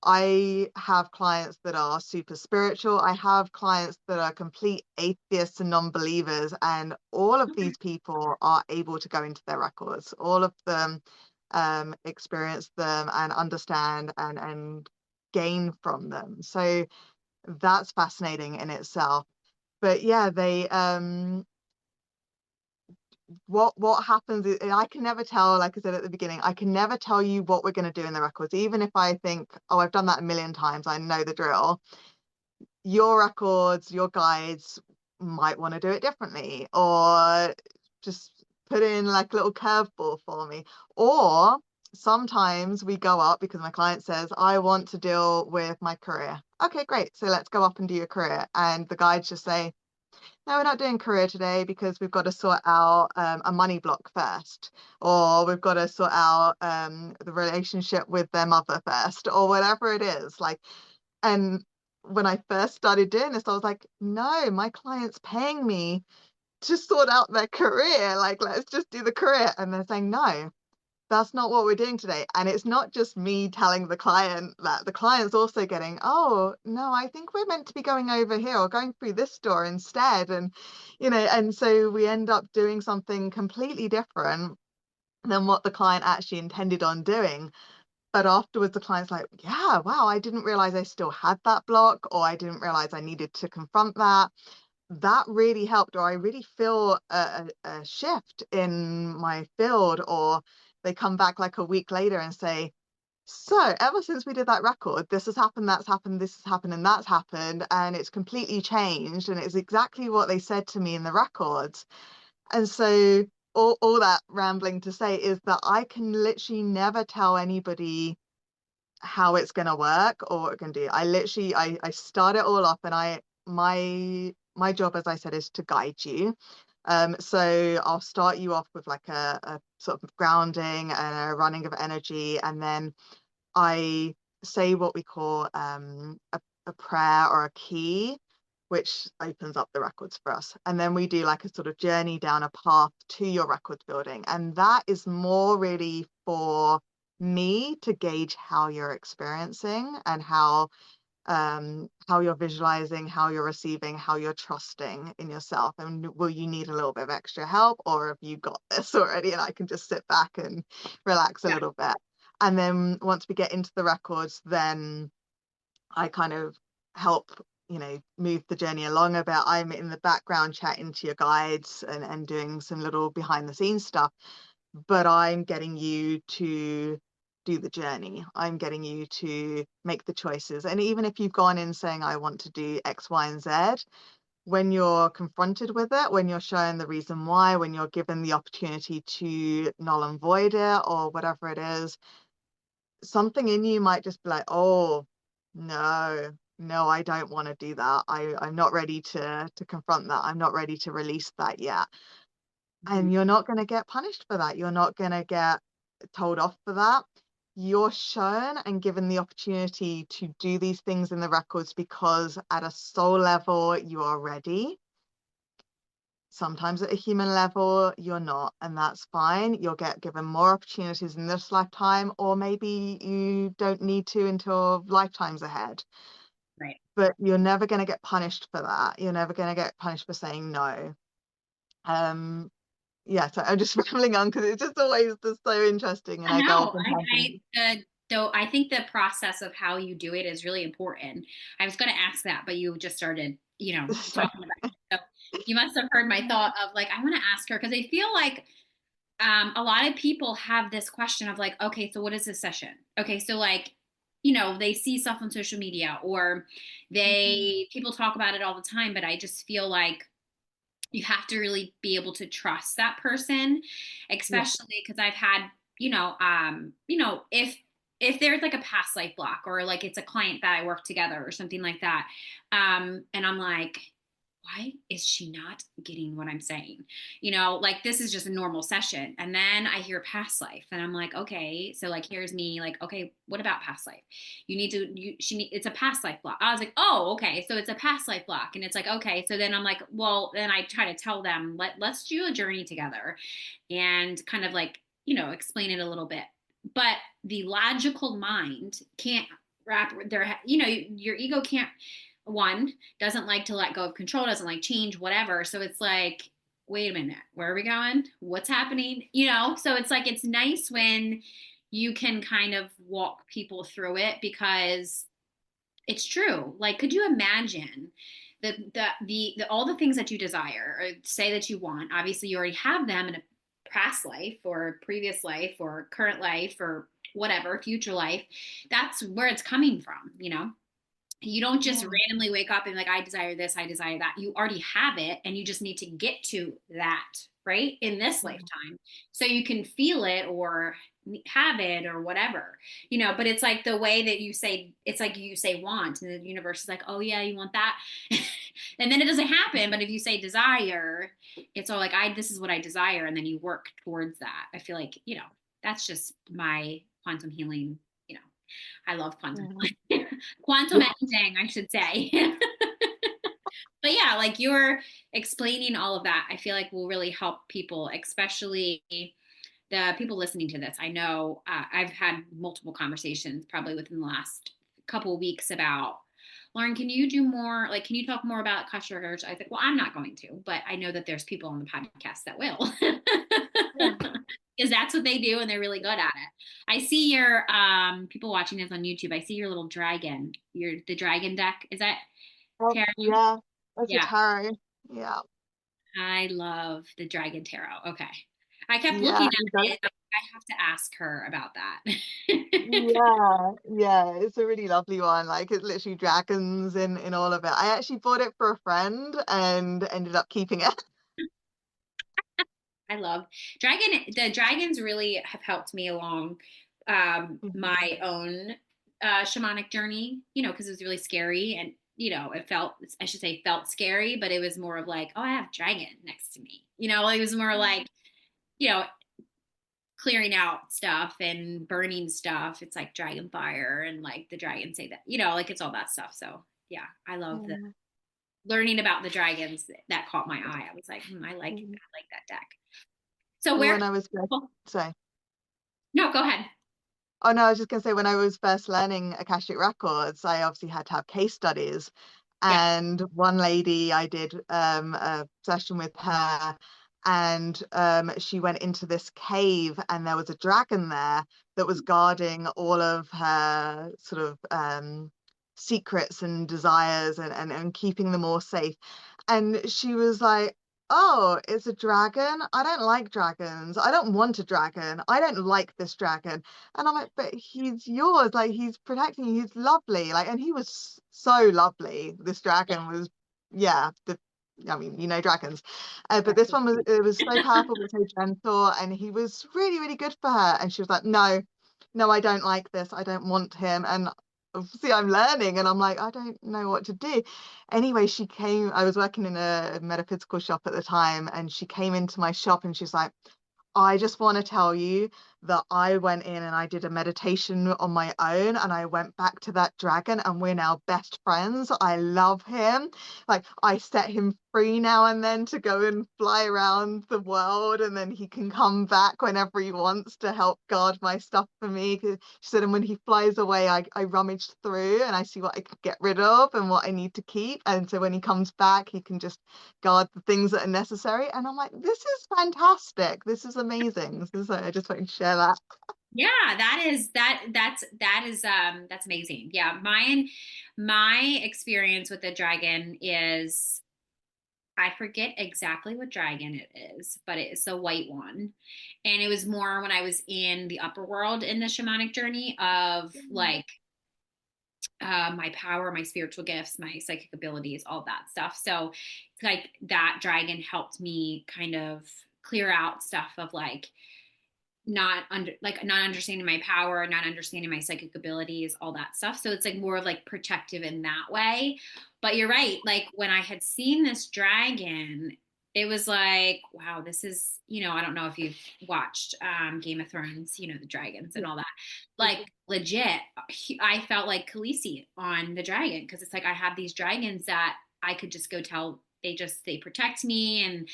I have clients that are super spiritual. I have clients that are complete atheists and non-believers, and all of now? these people are able to go into their records. All of them experience them and understand and gain from them. So that's fascinating in itself. But yeah, they what happens is I can never tell, like I said at the beginning, I can never tell you what we're going to do in the records. Even if I think, oh, I've done that a million times, I know the drill. Your records, your guides might want to do it differently, or just put in like a little curveball for me. Or sometimes we go up because my client says, I want to deal with my career. Okay, great. So let's go up and do your career. And the guides just say, no, we're not doing career today because we've got to sort out a money block first, or we've got to sort out the relationship with their mother first, or whatever it is. Like, and when I first started doing this, I was like, no, my client's paying me to sort out their career. Like, let's just do the career. And they're saying, no, that's not what we're doing today. And it's not just me telling the client that, the client's also getting, oh, no, I think we're meant to be going over here or going through this door instead. And, and so we end up doing something completely different than what the client actually intended on doing. But afterwards, the client's like, yeah, wow, I didn't realize I still had that block, or I didn't realize I needed to confront that. That really helped, or I really feel a shift in my field. Or they come back like a week later and say, so ever since we did that record, this has happened, that's happened, this has happened, and that's happened, and it's completely changed, and it's exactly what they said to me in the records. And so all that rambling to say is that I can literally never tell anybody how it's going to work or what it can do. I literally I start it all off, and my my job, as I said, is to guide you. So I'll start you off with like a sort of grounding and a running of energy, and then I say what we call a prayer or a key, which opens up the records for us. And then we do like a sort of journey down a path to your records building. And that is more really for me to gauge how you're experiencing and how you're visualizing, how you're receiving, how you're trusting in yourself. And will you need a little bit of extra help, or have you got this already and I can just sit back and relax a Yeah. little bit? And then once we get into the records, then I kind of help, move the journey along a bit. I'm in the background chatting to your guides and doing some little behind the scenes stuff, but I'm getting you to do the journey. I'm getting you to make the choices. And even if you've gone in saying, I want to do X, Y, and Z, when you're confronted with it, when you're shown the reason why, when you're given the opportunity to null and void it or whatever it is, something in you might just be like, oh, no, I don't want to do that. I'm not ready to confront that. I'm not ready to release that yet. And you're not going to get punished for that. You're not going to get told off for that. You're shown and given the opportunity to do these things in the records because at a soul level, you are ready. Sometimes at a human level, you're not, and that's fine. You'll get given more opportunities in this lifetime, or maybe you don't need to until lifetimes ahead. Right. But you're never going to get punished for that. You're never going to get punished for saying no. Yeah, so I'm just rambling on because it's just always just so interesting, and I go off No, on tangents. though I think the process of how you do it is really important. I was going to ask that, but you just started, So, talking about it. So you must have heard my thought of like, I want to ask her because I feel like a lot of people have this question of like, okay, so what is this session? Okay, so like, they see stuff on social media or people talk about it all the time, but I just feel like you have to really be able to trust that person, yeah. especially because I've had, if there's like a past life block or like it's a client that I work together or something like that, and I'm like, why is she not getting what I'm saying? Like this is just a normal session. And then I hear past life and I'm like, okay, so like, here's me like, okay, what about past life? It's a past life block. I was like, oh, okay. So it's a past life block. And it's like, okay. So then I'm like, well, then I try to tell them, let's do a journey together and kind of like, explain it a little bit. But the logical mind can't wrap your ego can't one doesn't like to let go of control, doesn't like change, whatever. So it's like, wait a minute, where are we going? What's happening? So it's like, it's nice when you can kind of walk people through it because it's true. Like, could you imagine the all the things that you desire or say that you want? Obviously, you already have them in a past life or previous life or current life or whatever, future life. That's where it's coming from, you don't just Yeah. randomly wake up and like, I desire this, I desire that. You already have it and you just need to get to that, right? In this lifetime. So you can feel it or have it or whatever, but it's like the way that it's like you say want and the universe is like, oh yeah, you want that. And then it doesn't happen. But if you say desire, it's all like, this is what I desire. And then you work towards that. I feel like, that's just my quantum healing, I love quantum Yeah. quantum anything, I should say. But yeah, like you're explaining all of that, I feel like will really help people, especially the people listening to this. I know I've had multiple conversations probably within the last couple of weeks about, Lauren, can you do more? Like, can you talk more about Akashic records? I think, well, I'm not going to, but I know that there's people on the podcast that will. Yeah. Because that's what they do and they're really good at it. I see your people watching this on YouTube. I see your little dragon, the dragon deck. Is that Oh, tarot? yeah. That's a Yeah, tarot. Yeah. I love the dragon tarot. Okay. I kept looking Yeah. at it. I have to ask her about that. Yeah, it's a really lovely one. Like it's literally dragons in all of it. I actually bought it for a friend and ended up keeping it. I love the dragons really have helped me along Mhm. my own shamanic journey, because it was really scary and I should say felt scary, but it was more of like, oh, I have a dragon next to me. It was more like, you know, clearing out stuff and burning stuff. It's like dragon fire and like the dragons say that, like it's all that stuff. So yeah, I love the Yeah. learning about the dragons that caught my eye. I was like, Mhm. I like that deck. So Well, where, when I was oh, sorry. no, go ahead. Oh no, I was just going to say when I was first learning Akashic Records, I obviously had to have case studies. Yeah. And one lady, I did a session with her, and she went into this cave, and there was a dragon there that was guarding all of her sort of secrets and desires and keeping them all safe. And she was like, oh, it's a dragon. I don't like dragons. I don't want a dragon. I don't like this dragon. And I'm like, but he's yours. Like, he's protecting you. He's lovely. Like, and he was so lovely. This dragon was, yeah. I mean, dragons. But this one was, it was so powerful, but so gentle, and he was really, really good for her. And she was like, no, no, I don't like this. I don't want him. And obviously, I'm learning, and I'm like, I don't know what to do. Anyway, she came. I was working in a metaphysical shop at the time, and she came into my shop, and she's like, I just want to tell you that I went in and I did a meditation on my own, and I went back to that dragon, and we're now best friends. I love him. Like, I set him free now and then to go and fly around the world, and then he can come back whenever he wants to help guard my stuff for me. 'Cause she said, and when he flies away, I rummage through and I see what I can get rid of and what I need to keep. And so when he comes back, he can just guard the things that are necessary. And I'm like, this is fantastic. This is amazing. So I just wanted to share that. Yeah, that's amazing. Yeah, my experience with the dragon is I forget exactly what dragon it is, but it's a white one. And it was more when I was in the upper world in the shamanic journey of like my power, my spiritual gifts, my psychic abilities, all that stuff. So it's like that dragon helped me kind of clear out stuff of like not understanding my power, not understanding my psychic abilities, all that stuff. So it's like more of like protective in that way. But you're right. Like when I had seen this dragon, it was like, wow, this is, I don't know if you've watched Game of Thrones, the dragons and Yeah. all that. Like legit, I felt like Khaleesi on the dragon because it's like I have these dragons that I could just go tell they protect me and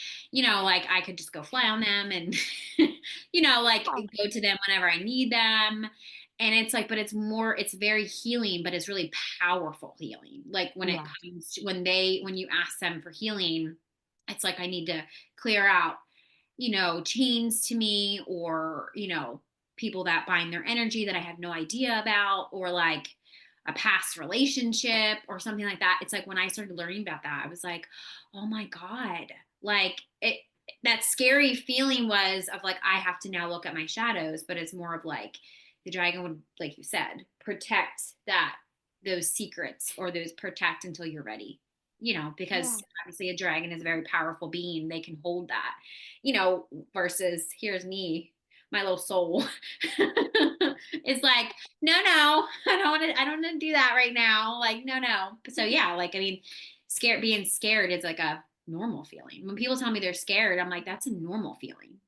like I could just go fly on them and like Oh, go to them whenever I need them. And it's like, but it's very healing, but it's really powerful healing. Like when it yeah. comes to when you ask them for healing, it's like I need to clear out, chains to me or, people that bind their energy that I have no idea about, or like a past relationship or something like that. It's like when I started learning about that, I was like, oh my God, like that scary feeling was of like, I have to now look at my shadows, but it's more of like the dragon would, like you said, protect those secrets or those protect until you're ready, Yeah. because obviously a dragon is a very powerful being. They can hold that, versus here's me, my little soul. It's like, no, I don't want to do that right now. Like, no. So yeah, like, I mean, being scared is like a normal feeling. When people tell me they're scared, I'm like, that's a normal feeling.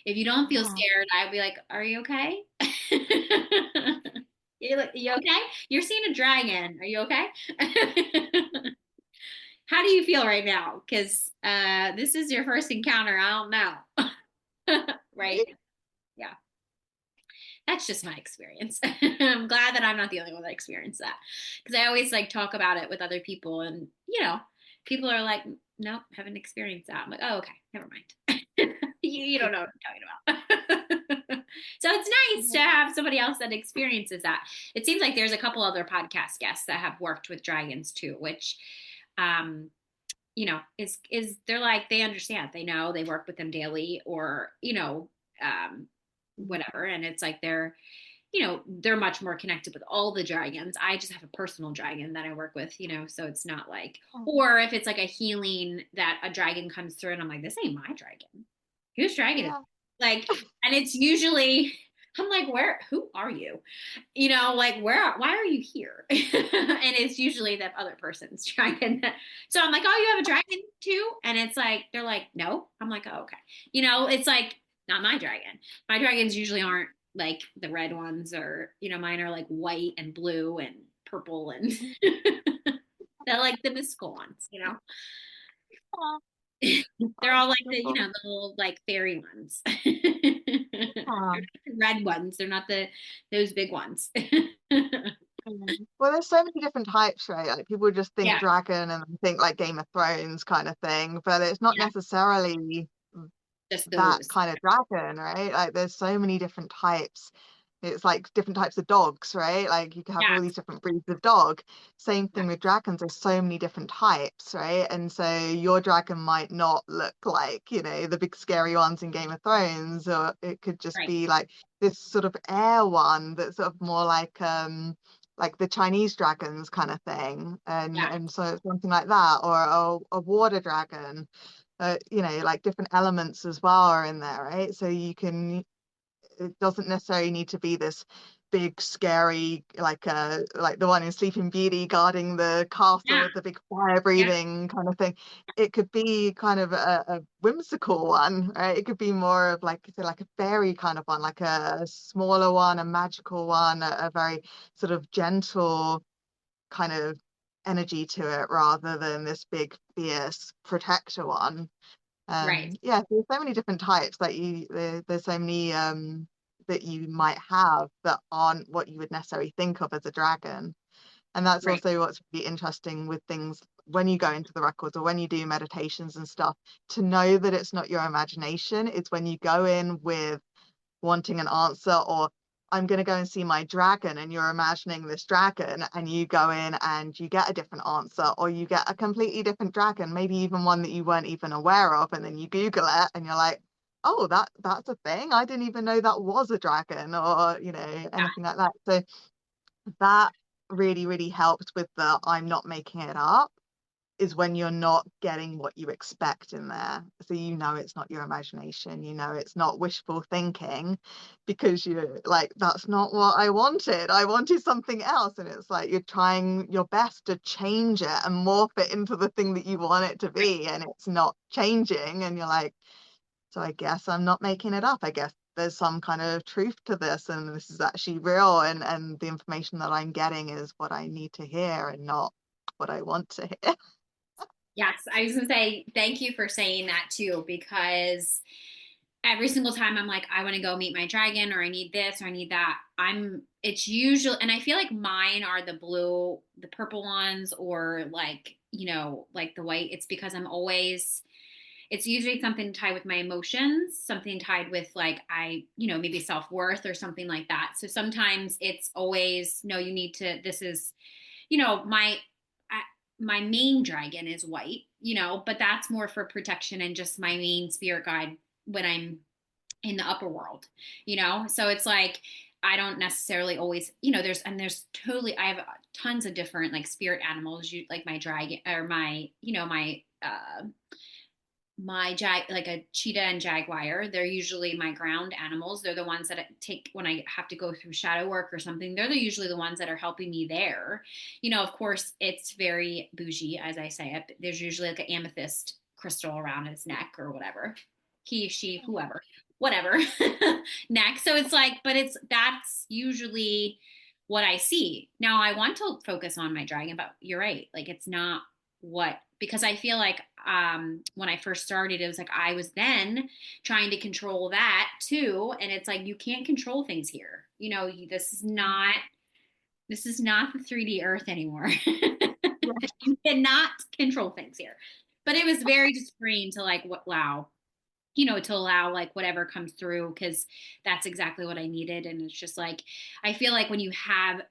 If you don't feel Yeah. scared, I'd be like, are you okay? You okay? You're seeing a dragon. Are you okay? How do you feel right now? Because this is your first encounter. I don't know. Right? Yeah. That's just my experience. I'm glad that I'm not the only one that experienced that. Because I always like talk about it with other people, and people are like, nope, haven't experienced that. I'm like, oh, okay, never mind. You don't know what I'm talking about. So it's nice to have somebody else that experiences that. It seems like there's a couple other podcast guests that have worked with dragons too, which um is they're like they understand, they know, they work with them daily, or um whatever, and it's like they're much more connected with all the dragons. I just have a personal dragon that I work with, so it's not like, or if it's like a healing that a dragon comes through and I'm like, this ain't my dragon. Whose dragon is Yeah. it? Like, and it's usually I'm like, who are you? Like, why are you here? And it's usually that other person's dragon. So I'm like, oh, you have a dragon too? And it's like, they're like, no. I'm like, oh, okay. It's like, not my dragon. My dragons usually aren't like the red ones, or, mine are like white and blue and purple, and they're like the mystical ones. Oh, They're that's all like beautiful. the little like fairy ones. They're Yeah. not the red ones. They're not those big ones. Mm. Well, there's so many different types, right? Like people just think Yeah, dragon and think like Game of Thrones kind of thing, but it's not yeah, necessarily just that those. kind of dragon, right? Like there's so many different types. It's like different types of dogs, right? Like you can have all Yes, these different breeds of dog. Same yes, thing with dragons, there's so many different types, right? And so your dragon might not look like, the big scary ones in Game of Thrones, or it could just right. be like this sort of air one that's sort of more like the Chinese dragons kind of thing. And Yeah, and so it's something like that, or a water dragon, like different elements as well are in there, right? So it doesn't necessarily need to be this big scary like the one in Sleeping Beauty guarding the castle yeah, with the big fire yeah, breathing kind of thing. It could be kind of a whimsical one, right? It could be more of like say like a fairy kind of one, like a smaller one, a magical one, a very sort of gentle kind of energy to it rather than this big fierce protector one. right, Yeah, there's so many different types that there's so many that you might have that aren't what you would necessarily think of as a dragon. And that's right. also what's really interesting with things when you go into the records or when you do meditations and stuff, to know that it's not your imagination. It's when you go in with wanting an answer, or I'm going to go and see my dragon, and you're imagining this dragon, and you go in and you get a different answer, or you get a completely different dragon, maybe even one that you weren't even aware of, and then you Google it and you're like, oh, that's a thing, I didn't even know that was a dragon, or Yeah, anything like that. So that really really helps with the I'm not making it up, is when you're not getting what you expect in there. So it's not your imagination, it's not wishful thinking, because you're like, that's not what I wanted. I wanted something else. And it's like you're trying your best to change it and morph it into the thing that you want it to right. be, and it's not changing. And you're like, so I guess I'm not making it up. I guess there's some kind of truth to this, and this is actually real, and the information that I'm getting is what I need to hear and not what I want to hear. Yes, I was gonna say thank you for saying that too, because every single time I'm like, I want to go meet my dragon, or I need this, or I need that. It's usually, and I feel like mine are the purple ones, or like, like the white. It's because it's usually something tied with my emotions, something tied with like, maybe self worth or something like that. So sometimes it's always, no, you need to, this is, you know, my, I, my main dragon is white, but that's more for protection and just my main spirit guide when I'm in the upper world, so it's like I don't necessarily always, there's totally, I have tons of different like spirit animals, like my dragon, or like a cheetah and jaguar. They're usually my ground animals. They're the ones that I take when I have to go through shadow work or something. Usually the ones that are helping me there. Of course, it's very bougie, as I say it. There's usually like an amethyst crystal around his neck or whatever. He, she, whoever, whatever neck. So it's like, but that's usually what I see. Now I want to focus on my dragon, but you're right. Like it's not because I feel like when I first started, it was like I was then trying to control that too, and it's like you can't control things here. This is not the 3D Earth anymore. Yeah. You cannot control things here. But it was very just freeing to like to allow like whatever comes through, because that's exactly what I needed. And it's just like I feel like when you have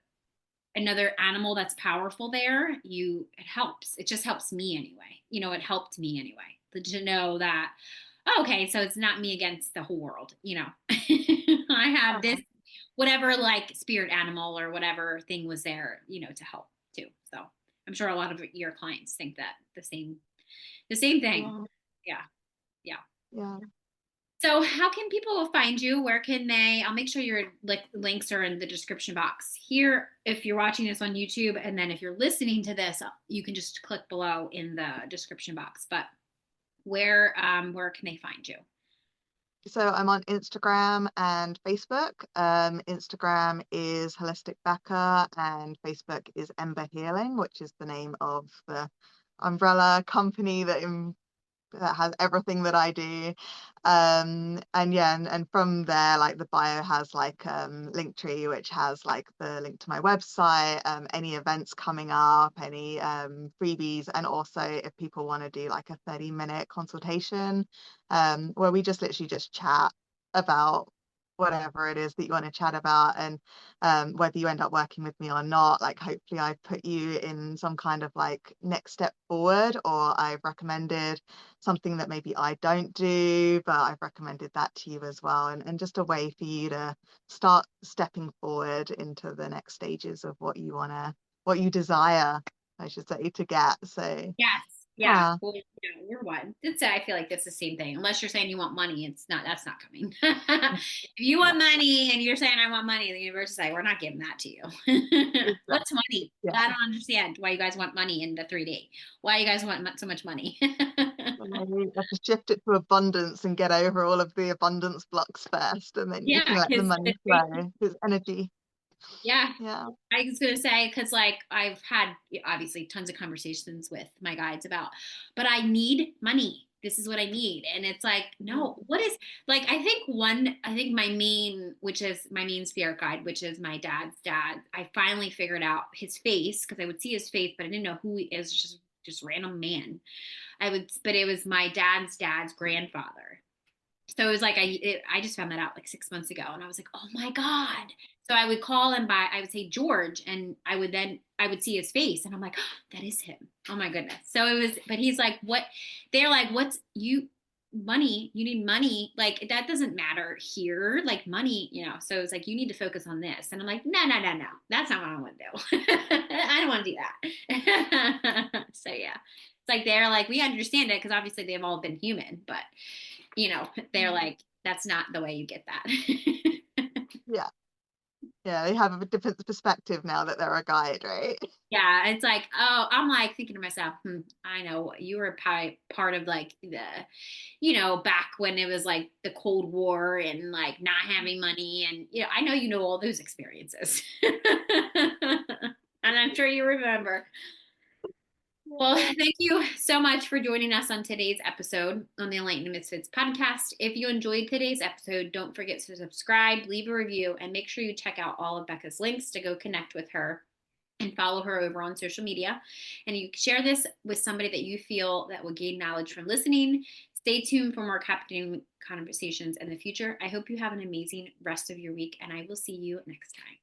another animal that's powerful there, it helps. It just helps me anyway. It helped me anyway to know that, oh, okay, so it's not me against the whole world. I have this whatever like spirit animal or whatever thing was there, to help too. So I'm sure a lot of your clients think that the same thing. Yeah. Yeah. Yeah. Yeah. So how can people find you? Where can they? I'll make sure your links are in the description box here if you're watching this on YouTube, and then if you're listening to this, you can just click below in the description box. But where can they find you? So I'm on Instagram and Facebook. Instagram is Holistic Becca and Facebook is Ember Healing, which is the name of the umbrella company that has everything that I do. And yeah, and from there, like the bio has like Linktree, which has like the link to my website, any events coming up, any freebies, and also if people want to do like a 30-minute consultation, where we just literally just chat about whatever it is that you want to chat about, and whether you end up working with me or not, like hopefully I put you in some kind of like next step forward, or I've recommended something that maybe I don't do, but I've recommended that to you as well. And just a way for you to start stepping forward into the next stages of what you desire, I should say, to get. So Yes. Yeah. yeah, Well, you're one. I feel like that's the same thing. Unless you're saying you want money, that's not coming. If you yeah, want money and you're saying I want money, the universe is like, we're not giving that to you. What's exactly. money? Yeah. I don't understand why you guys want money in the 3D. Why you guys want so much money? And then you have to shift it to abundance and get over all of the abundance blocks first, and then you can Yeah, let the because money flow. It's energy. yeah, Yeah. I was gonna say because like I've had obviously tons of conversations with my guides about, but I need money. This is what I need, and it's like no, what is like I think which is my main spirit guide, which is my dad's dad. I finally figured out his face because I would see his face, but I didn't know who he is. Just random man. But it was my dad's grandfather. So it was like I just found that out like 6 months ago, and I was like, oh my god. So I would call him by I would say George, and I would see his face, and I'm like, oh, that is him. Oh my goodness. So it was, but he's like, what? They're like, what's you money? You need money. Like that doesn't matter here. Like money, So it's like you need to focus on this, and I'm like, no, no, no, no. That's not what I want to do. I don't want to do that. So yeah, it's like they're like we understand it because obviously they've all been human, but they're like, that's not the way you get that. Yeah. Yeah, they have a different perspective now that they're a guide, right? Yeah, it's like, oh, I'm like thinking to myself, I know you were part of like back when it was like the Cold War and like not having money. And, I know all those experiences. And I'm sure you remember. Well, thank you so much for joining us on today's episode on the Enlightened Misfits podcast. If you enjoyed today's episode, don't forget to subscribe, leave a review, and make sure you check out all of Becca's links to go connect with her and follow her over on social media. And you share this with somebody that you feel that will gain knowledge from listening. Stay tuned for more captivating conversations in the future. I hope you have an amazing rest of your week, and I will see you next time.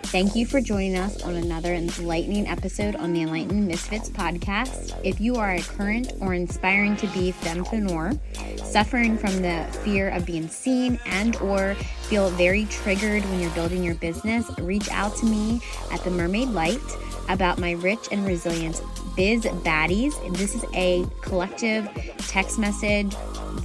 Thank you for joining us on another enlightening episode on the Enlightened Misfits podcast. If you are a current or inspiring to be fempreneur, suffering from the fear of being seen and or feel very triggered when you're building your business, reach out to me at the Mermaid Light about my Rich and Resilient Biz Baddies. This is a collective text message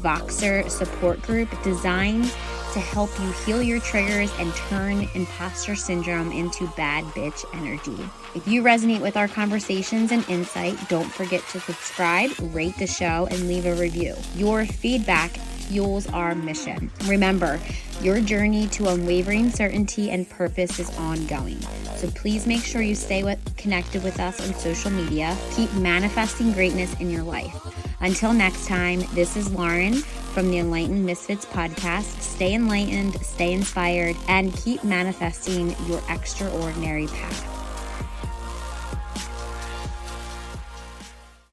Voxer support group designed to help you heal your triggers and turn imposter syndrome into bad bitch energy. If you resonate with our conversations and insight, don't forget to subscribe, rate the show, and leave a review. Your feedback fuels our mission. Remember, your journey to unwavering certainty and purpose is ongoing. So please make sure you stay connected with us on social media. Keep manifesting greatness in your life. Until next time, this is Lauren from the Enlightened Misfits podcast. Stay enlightened, stay inspired, and keep manifesting your extraordinary path.